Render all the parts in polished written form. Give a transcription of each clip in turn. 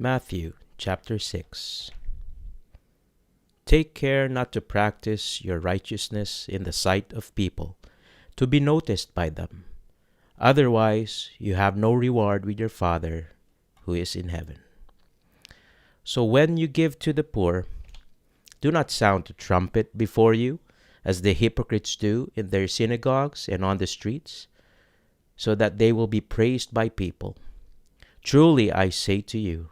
Matthew chapter 6. Take care not to practice your righteousness in the sight of people, to be noticed by them. Otherwise, you have no reward with your Father who is in heaven. So when you give to the poor, do not sound a trumpet before you, as the hypocrites do in their synagogues and on the streets, so that they will be praised by people. Truly I say to you,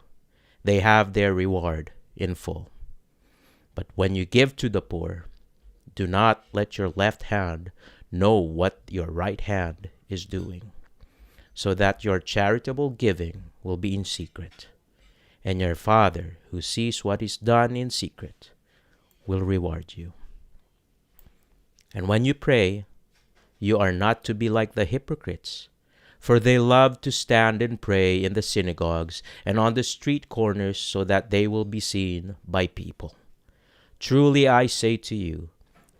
they have their reward in full. But when you give to the poor, do not let your left hand know what your right hand is doing, so that your charitable giving will be in secret, and your Father who sees what is done in secret will reward you. And when you pray, you are not to be like the hypocrites, for they love to stand and pray in the synagogues and on the street corners so that they will be seen by people. Truly I say to you,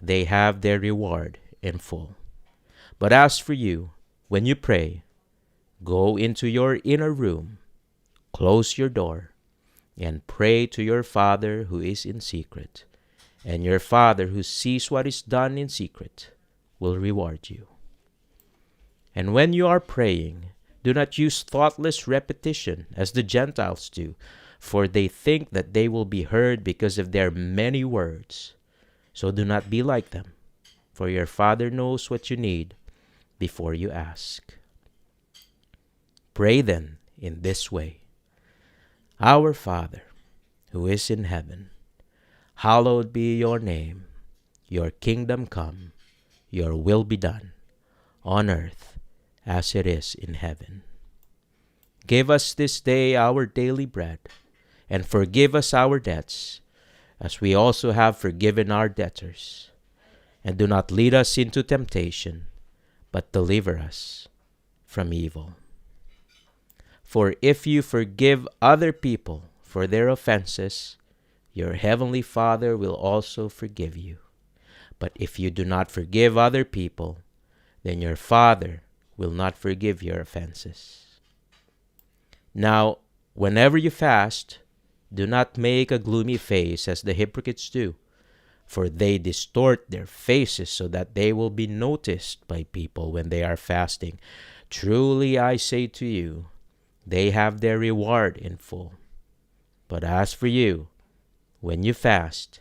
they have their reward in full. But as for you, when you pray, go into your inner room, close your door, and pray to your Father who is in secret, and your Father who sees what is done in secret will reward you. And when you are praying, do not use thoughtless repetition as the Gentiles do, for they think that they will be heard because of their many words. So do not be like them, for your Father knows what you need before you ask. Pray then in this way: Our Father, who is in heaven, hallowed be your name. Your kingdom come, your will be done, on earth as it is in heaven. Give us this day our daily bread, and forgive us our debts, as we also have forgiven our debtors. And do not lead us into temptation, but deliver us from evil. For if you forgive other people for their offenses, your heavenly Father will also forgive you. But if you do not forgive other people, then your Father will not forgive your offenses. Now, whenever you fast, do not make a gloomy face as the hypocrites do, for they distort their faces so that they will be noticed by people when they are fasting. Truly I say to you, they have their reward in full. But as for you, when you fast,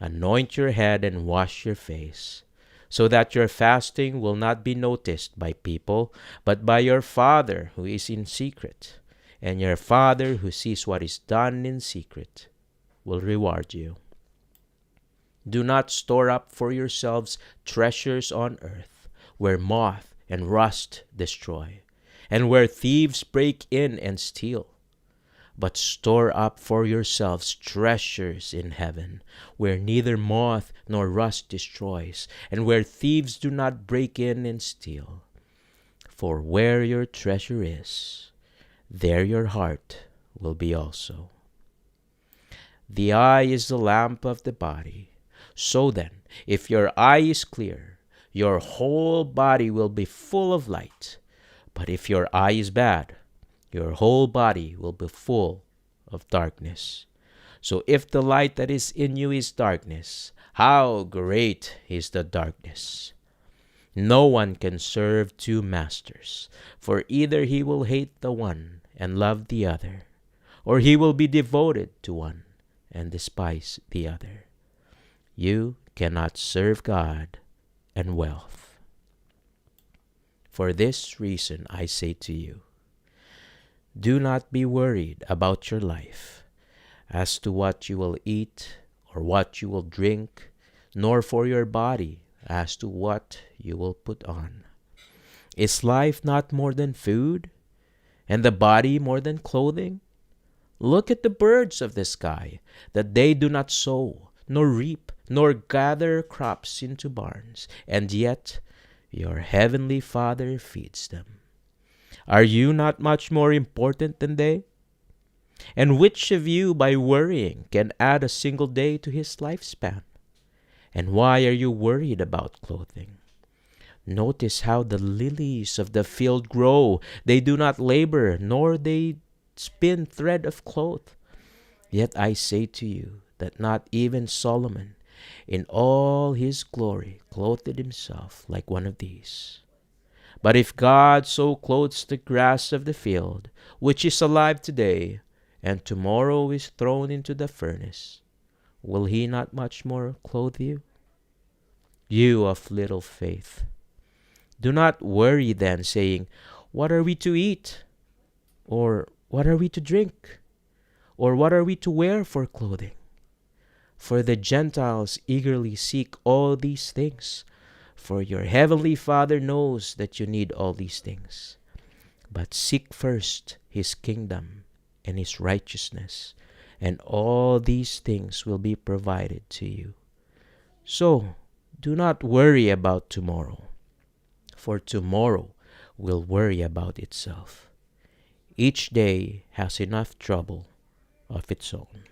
anoint your head and wash your face, so that your fasting will not be noticed by people, but by your Father who is in secret. And your Father who sees what is done in secret will reward you. Do not store up for yourselves treasures on earth, where moth and rust destroy, and where thieves break in and steal. But store up for yourselves treasures in heaven, where neither moth nor rust destroys, and where thieves do not break in and steal. For where your treasure is, there your heart will be also. The eye is the lamp of the body. So then, if your eye is clear, your whole body will be full of light. But if your eye is bad, your whole body will be full of darkness. So if the light that is in you is darkness, how great is the darkness! No one can serve two masters, for either he will hate the one and love the other, or he will be devoted to one and despise the other. You cannot serve God and wealth. For this reason I say to you, do not be worried about your life, as to what you will eat or what you will drink, nor for your body, as to what you will put on. Is life not more than food, and the body more than clothing? Look at the birds of the sky, that they do not sow, nor reap, nor gather crops into barns, and yet your heavenly Father feeds them. Are you not much more important than they? And which of you, by worrying, can add a single day to his lifespan? And why are you worried about clothing? Notice how the lilies of the field grow. They do not labor, nor they spin thread of cloth. Yet I say to you that not even Solomon in all his glory clothed himself like one of these. But if God so clothes the grass of the field, which is alive today, and tomorrow is thrown into the furnace, will he not much more clothe you? You of little faith. Do not worry then, saying, what are we to eat? Or what are we to drink? Or what are we to wear for clothing? For the Gentiles eagerly seek all these things, for your heavenly Father knows that you need all these things. But seek first his kingdom and his righteousness, and all these things will be provided to you. So, do not worry about tomorrow, for tomorrow will worry about itself. Each day has enough trouble of its own.